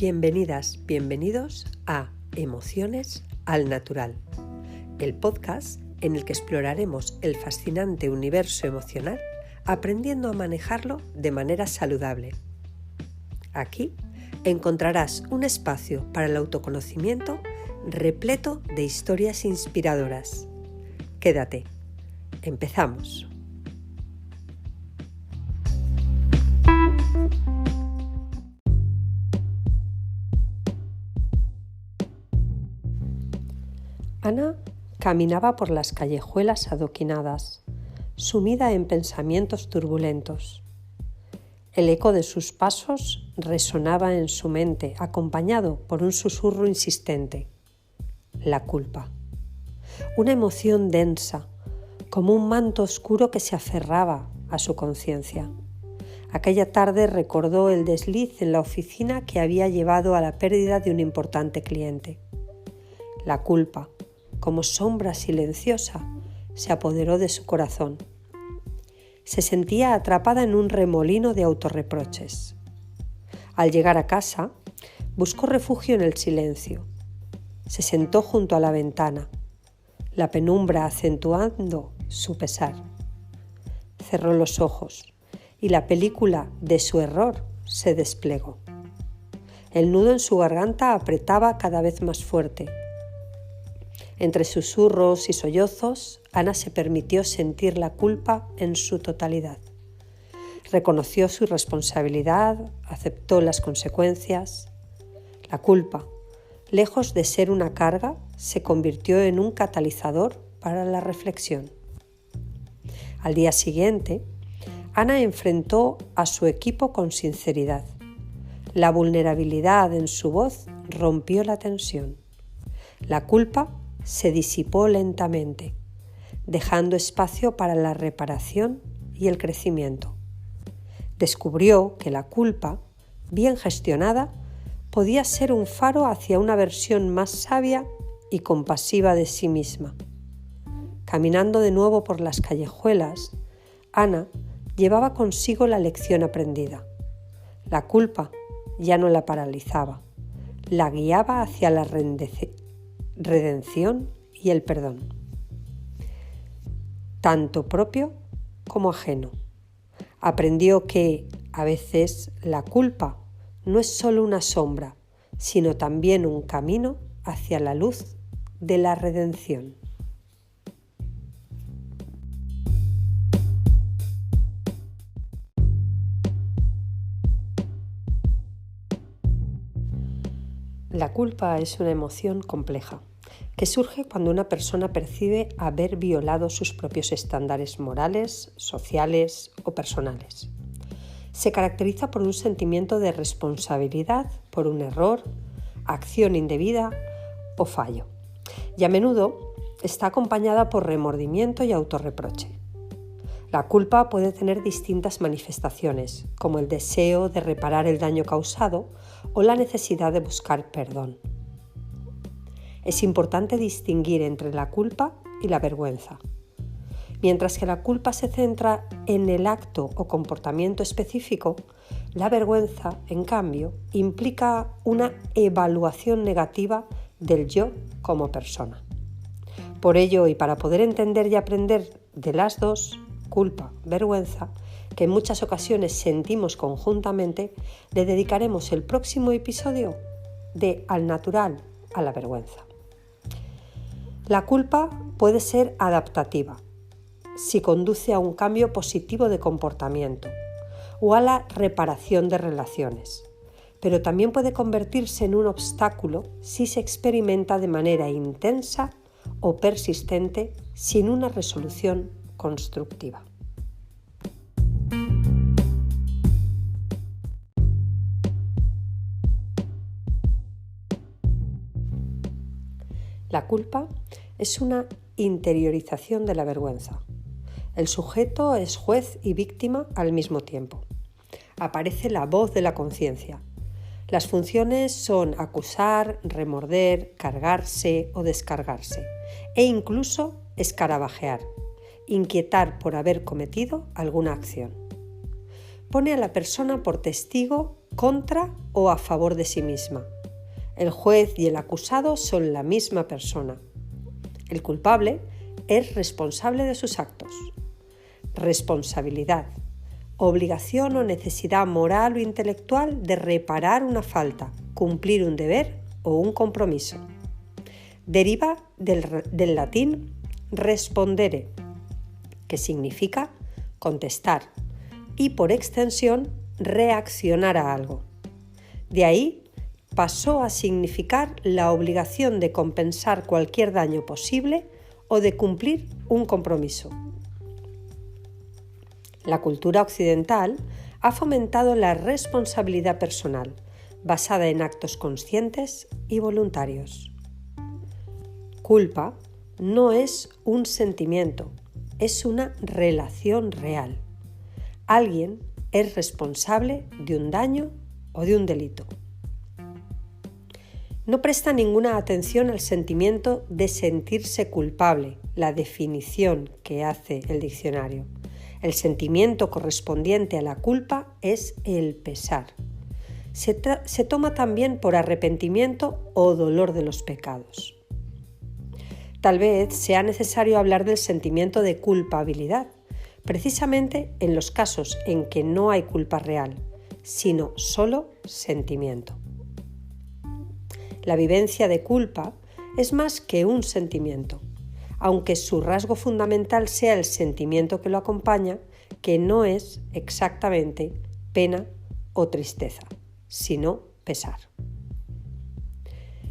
Bienvenidas, bienvenidos a Emociones al Natural, el podcast en el que exploraremos el fascinante universo emocional aprendiendo a manejarlo de manera saludable. Aquí encontrarás un espacio para el autoconocimiento repleto de historias inspiradoras. Quédate, empezamos. Ana caminaba por las callejuelas adoquinadas, sumida en pensamientos turbulentos. El eco de sus pasos resonaba en su mente, acompañado por un susurro insistente: la culpa. Una emoción densa, como un manto oscuro que se aferraba a su conciencia. Aquella tarde recordó el desliz en la oficina que había llevado a la pérdida de un importante cliente. La culpa, como sombra silenciosa, se apoderó de su corazón. Se sentía atrapada en un remolino de autorreproches. Al llegar a casa, buscó refugio en el silencio. Se sentó junto a la ventana, la penumbra acentuando su pesar. Cerró los ojos y la película de su error se desplegó. El nudo en su garganta apretaba cada vez más fuerte. Entre susurros y sollozos, Ana se permitió sentir la culpa en su totalidad. Reconoció su responsabilidad, aceptó las consecuencias. La culpa, lejos de ser una carga, se convirtió en un catalizador para la reflexión. Al día siguiente, Ana enfrentó a su equipo con sinceridad. La vulnerabilidad en su voz rompió la tensión. La culpa se disipó lentamente, dejando espacio para la reparación y el crecimiento. Descubrió que la culpa, bien gestionada, podía ser un faro hacia una versión más sabia y compasiva de sí misma. Caminando de nuevo por las callejuelas, Ana llevaba consigo la lección aprendida. La culpa ya no la paralizaba, la guiaba hacia la redención y el perdón, tanto propio como ajeno. Aprendió que, a veces, la culpa no es solo una sombra, sino también un camino hacia la luz de la redención. La culpa es una emoción compleja que surge cuando una persona percibe haber violado sus propios estándares morales, sociales o personales. Se caracteriza por un sentimiento de responsabilidad por un error, acción indebida o fallo, y a menudo está acompañada por remordimiento y autorreproche. La culpa puede tener distintas manifestaciones, como el deseo de reparar el daño causado o la necesidad de buscar perdón. Es importante distinguir entre la culpa y la vergüenza. Mientras que la culpa se centra en el acto o comportamiento específico, la vergüenza, en cambio, implica una evaluación negativa del yo como persona. Por ello, y para poder entender y aprender de las dos, culpa, vergüenza, que en muchas ocasiones sentimos conjuntamente, le dedicaremos el próximo episodio de Al natural a la vergüenza. La culpa puede ser adaptativa, si conduce a un cambio positivo de comportamiento o a la reparación de relaciones, pero también puede convertirse en un obstáculo si se experimenta de manera intensa o persistente sin una resolución constructiva. La culpa es una interiorización de la vergüenza. El sujeto es juez y víctima al mismo tiempo. Aparece la voz de la conciencia. Las funciones son acusar, remorder, cargarse o descargarse, e incluso escarabajear, inquietar por haber cometido alguna acción. Pone a la persona por testigo contra o a favor de sí misma. El juez y el acusado son la misma persona. El culpable es responsable de sus actos. Responsabilidad, obligación o necesidad moral o intelectual de reparar una falta, cumplir un deber o un compromiso. Deriva del latín respondere, que significa contestar, y por extensión reaccionar a algo. De ahí pasó a significar la obligación de compensar cualquier daño posible o de cumplir un compromiso. La cultura occidental ha fomentado la responsabilidad personal, basada en actos conscientes y voluntarios. Culpa no es un sentimiento, es una relación real. Alguien es responsable de un daño o de un delito. No presta ninguna atención al sentimiento de sentirse culpable, la definición que hace el diccionario. El sentimiento correspondiente a la culpa es el pesar. Se toma también por arrepentimiento o dolor de los pecados. Tal vez sea necesario hablar del sentimiento de culpabilidad, precisamente en los casos en que no hay culpa real, sino solo sentimiento. La vivencia de culpa es más que un sentimiento, aunque su rasgo fundamental sea el sentimiento que lo acompaña, que no es exactamente pena o tristeza, sino pesar.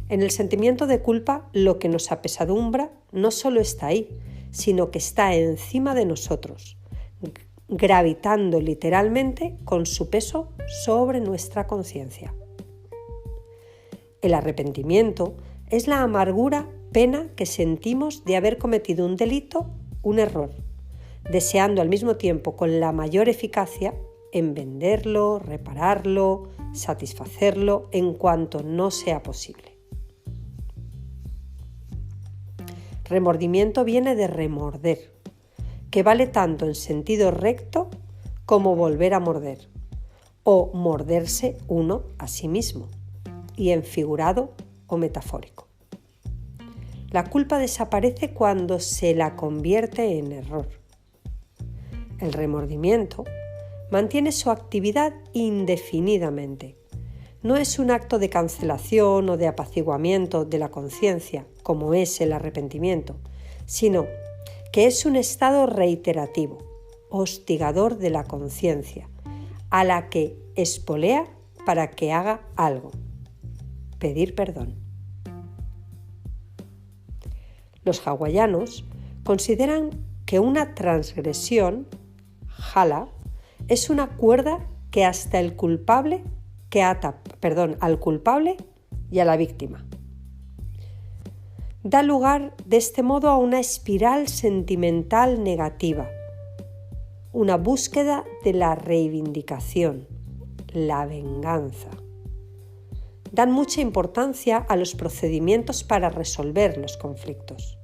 En el sentimiento de culpa, lo que nos apesadumbra no solo está ahí, sino que está encima de nosotros, gravitando literalmente con su peso sobre nuestra conciencia. El arrepentimiento es la amargura, pena que sentimos de haber cometido un delito, un error, deseando al mismo tiempo con la mayor eficacia en venderlo, repararlo, satisfacerlo en cuanto no sea posible. Remordimiento viene de remorder, que vale tanto en sentido recto como volver a morder, o morderse uno a sí mismo, y en figurado o metafórico. La culpa desaparece cuando se la convierte en error. El remordimiento mantiene su actividad indefinidamente. No es un acto de cancelación o de apaciguamiento de la conciencia, como es el arrepentimiento, sino que es un estado reiterativo, hostigador de la conciencia, a la que espolea para que haga algo: pedir perdón. Los hawaianos consideran que una transgresión, jala, es una cuerda que hasta al culpable y a la víctima. Da lugar de este modo a una espiral sentimental negativa, una búsqueda de la reivindicación, la venganza. Dan mucha importancia a los procedimientos para resolver los conflictos.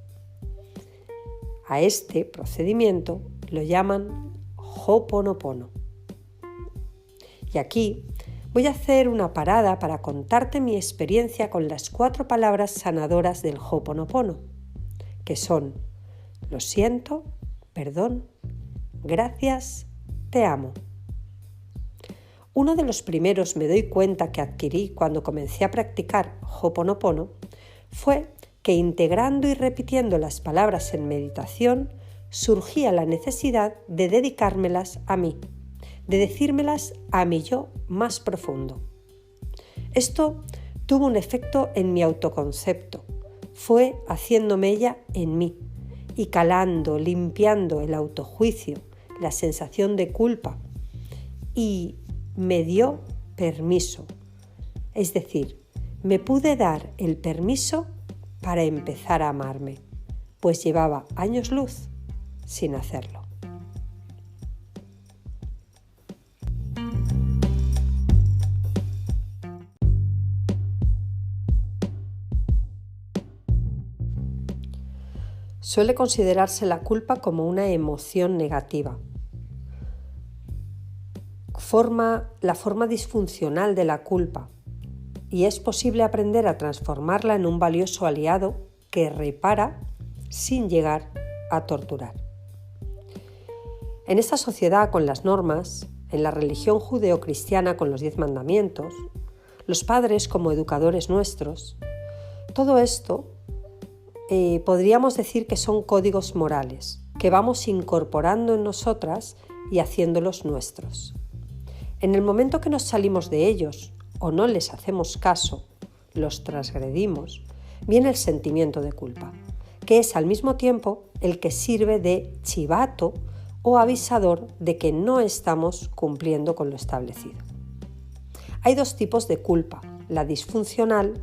A este procedimiento lo llaman Ho'oponopono. Y aquí voy a hacer una parada para contarte mi experiencia con las 4 palabras sanadoras del Ho'oponopono, que son: lo siento, perdón, gracias, te amo. Uno de los primeros me doy cuenta que adquirí cuando comencé a practicar Ho'oponopono fue que integrando y repitiendo las palabras en meditación surgía la necesidad de dedicármelas a mí, de decírmelas a mi yo más profundo. Esto tuvo un efecto en mi autoconcepto, fue haciendo mella en mí y calando, limpiando el autojuicio, la sensación de culpa, y me dio permiso, es decir, me pude dar el permiso para empezar a amarme, pues llevaba años luz sin hacerlo. Suele considerarse la culpa como una emoción negativa. la forma disfuncional de la culpa y es posible aprender a transformarla en un valioso aliado que repara sin llegar a torturar. En esta sociedad con las normas, en la religión judeocristiana con los 10 mandamientos, los padres como educadores nuestros, todo esto podríamos decir que son códigos morales que vamos incorporando en nosotras y haciéndolos nuestros. En el momento que nos salimos de ellos o no les hacemos caso, los transgredimos, viene el sentimiento de culpa, que es al mismo tiempo el que sirve de chivato o avisador de que no estamos cumpliendo con lo establecido. Hay dos tipos de culpa, la disfuncional,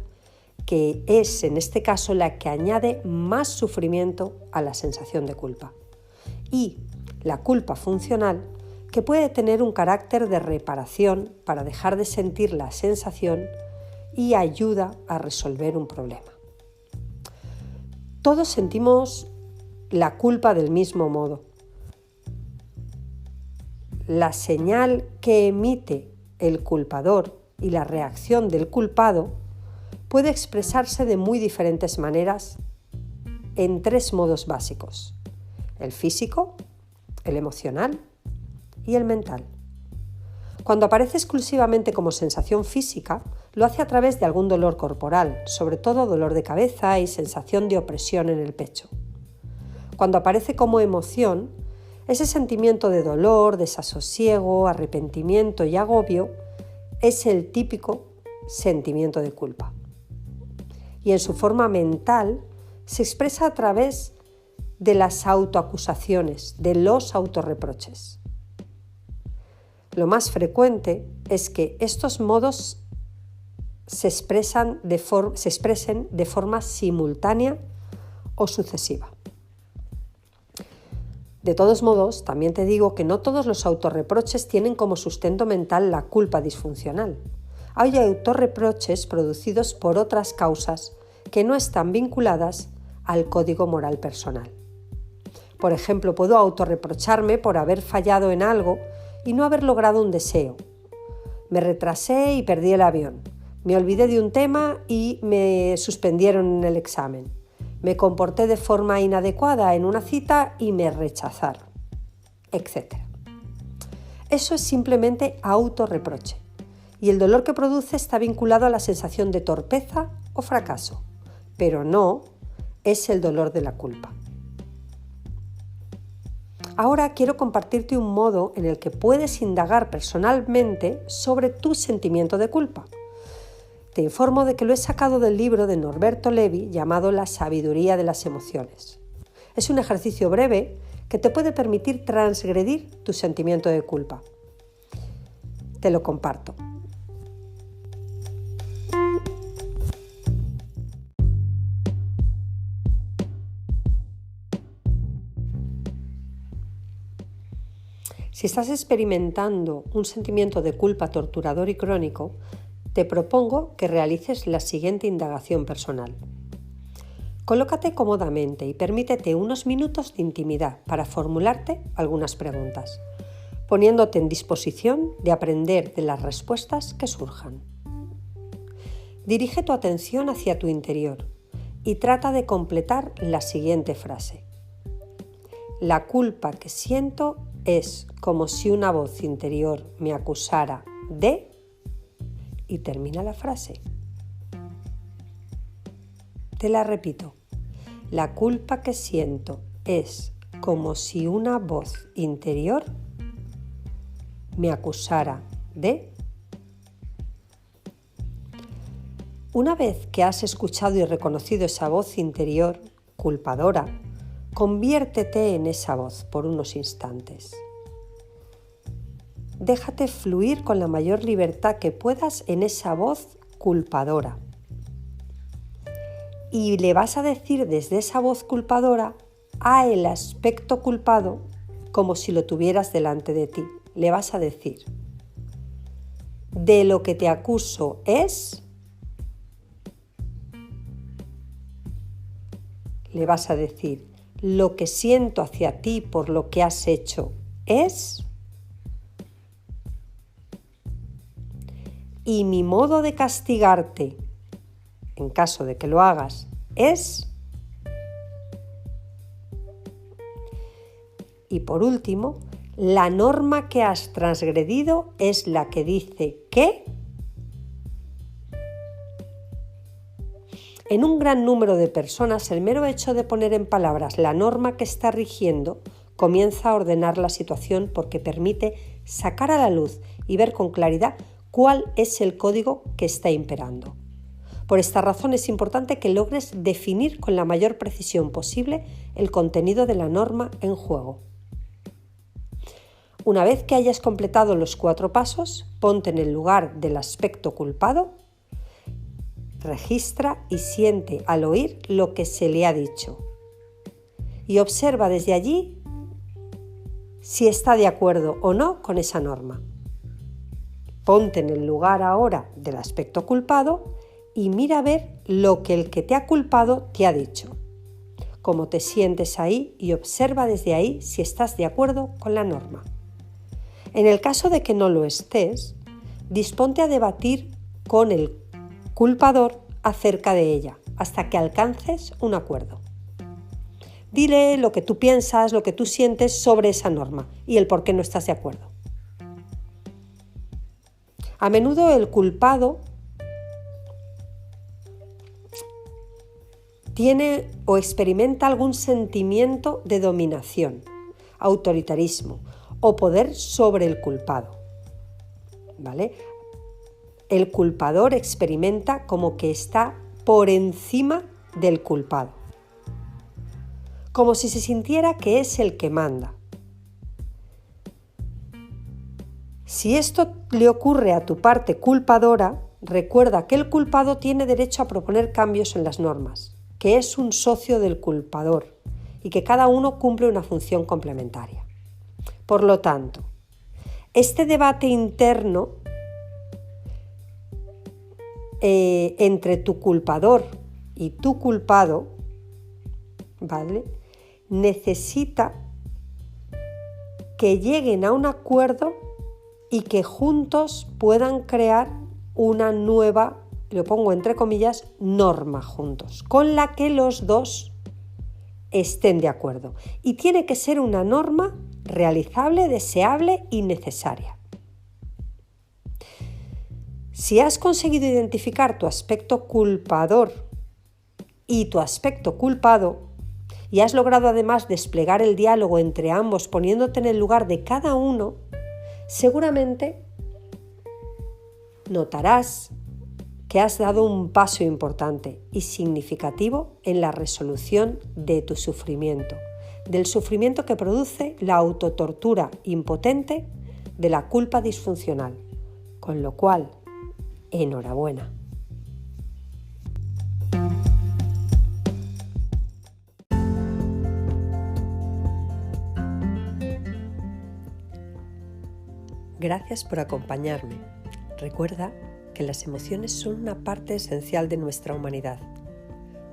que es en este caso la que añade más sufrimiento a la sensación de culpa, y la culpa funcional, que puede tener un carácter de reparación para dejar de sentir la sensación y ayuda a resolver un problema. Todos sentimos la culpa del mismo modo. La señal que emite el culpador y la reacción del culpado puede expresarse de muy diferentes maneras en 3 modos básicos: el físico, el emocional y el mental. Cuando aparece exclusivamente como sensación física, lo hace a través de algún dolor corporal, sobre todo dolor de cabeza y sensación de opresión en el pecho. Cuando aparece como emoción, ese sentimiento de dolor, desasosiego, arrepentimiento y agobio es el típico sentimiento de culpa. Y en su forma mental se expresa a través de las autoacusaciones, de los autorreproches. Lo más frecuente es que estos modos se expresen de forma simultánea o sucesiva. De todos modos, también te digo que no todos los autorreproches tienen como sustento mental la culpa disfuncional. Hay autorreproches producidos por otras causas que no están vinculadas al código moral personal. Por ejemplo, puedo autorreprocharme por haber fallado en algo y no haber logrado un deseo. Me retrasé y perdí el avión. Me olvidé de un tema y me suspendieron en el examen. Me comporté de forma inadecuada en una cita y me rechazaron, etc. Eso es simplemente autorreproche y el dolor que produce está vinculado a la sensación de torpeza o fracaso, pero no es el dolor de la culpa. Ahora quiero compartirte un modo en el que puedes indagar personalmente sobre tu sentimiento de culpa. Te informo de que lo he sacado del libro de Norberto Levi llamado La sabiduría de las emociones. Es un ejercicio breve que te puede permitir transgredir tu sentimiento de culpa. Te lo comparto. Si estás experimentando un sentimiento de culpa torturador y crónico, te propongo que realices la siguiente indagación personal. Colócate cómodamente y permítete unos minutos de intimidad para formularte algunas preguntas, poniéndote en disposición de aprender de las respuestas que surjan. Dirige tu atención hacia tu interior y trata de completar la siguiente frase. La culpa que siento es como si una voz interior me acusara de... y termina la frase. Te la repito. La culpa que siento es como si una voz interior me acusara de... Una vez que has escuchado y reconocido esa voz interior culpadora, conviértete en esa voz por unos instantes. Déjate fluir con la mayor libertad que puedas en esa voz culpadora. Y le vas a decir desde esa voz culpadora a el aspecto culpado como si lo tuvieras delante de ti. Le vas a decir, de lo que te acuso es... Le vas a decir, lo que siento hacia ti por lo que has hecho es... y mi modo de castigarte, en caso de que lo hagas, es... Y por último, la norma que has transgredido es la que dice que... En un gran número de personas, el mero hecho de poner en palabras la norma que está rigiendo comienza a ordenar la situación porque permite sacar a la luz y ver con claridad cuál es el código que está imperando. Por esta razón es importante que logres definir con la mayor precisión posible el contenido de la norma en juego. Una vez que hayas completado los 4 pasos, ponte en el lugar del aspecto culpado, registra y siente al oír lo que se le ha dicho y observa desde allí si está de acuerdo o no con esa norma. Ponte en el lugar ahora del aspecto culpado y mira a ver lo que el que te ha culpado te ha dicho, cómo te sientes ahí y observa desde ahí si estás de acuerdo con la norma. En el caso de que no lo estés, disponte a debatir con el culpador acerca de ella hasta que alcances un acuerdo. Dile lo que tú piensas, lo que tú sientes sobre esa norma y el por qué no estás de acuerdo. A menudo el culpado tiene o experimenta algún sentimiento de dominación, autoritarismo o poder sobre el culpado, ¿vale? El culpador experimenta como que está por encima del culpado, como si se sintiera que es el que manda. Si esto le ocurre a tu parte culpadora, recuerda que el culpado tiene derecho a proponer cambios en las normas, que es un socio del culpador y que cada uno cumple una función complementaria. Por lo tanto, este debate interno entre tu culpador y tu culpado, ¿vale?, necesita que lleguen a un acuerdo y que juntos puedan crear una nueva, lo pongo entre comillas, norma juntos, con la que los dos estén de acuerdo. Y tiene que ser una norma realizable, deseable y necesaria. Si has conseguido identificar tu aspecto culpador y tu aspecto culpado, y has logrado además desplegar el diálogo entre ambos poniéndote en el lugar de cada uno, seguramente notarás que has dado un paso importante y significativo en la resolución de tu sufrimiento, del sufrimiento que produce la autotortura impotente de la culpa disfuncional, con lo cual, enhorabuena. Gracias por acompañarme. Recuerda que las emociones son una parte esencial de nuestra humanidad.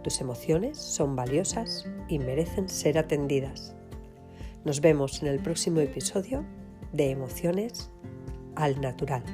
Tus emociones son valiosas y merecen ser atendidas. Nos vemos en el próximo episodio de Emociones al Natural.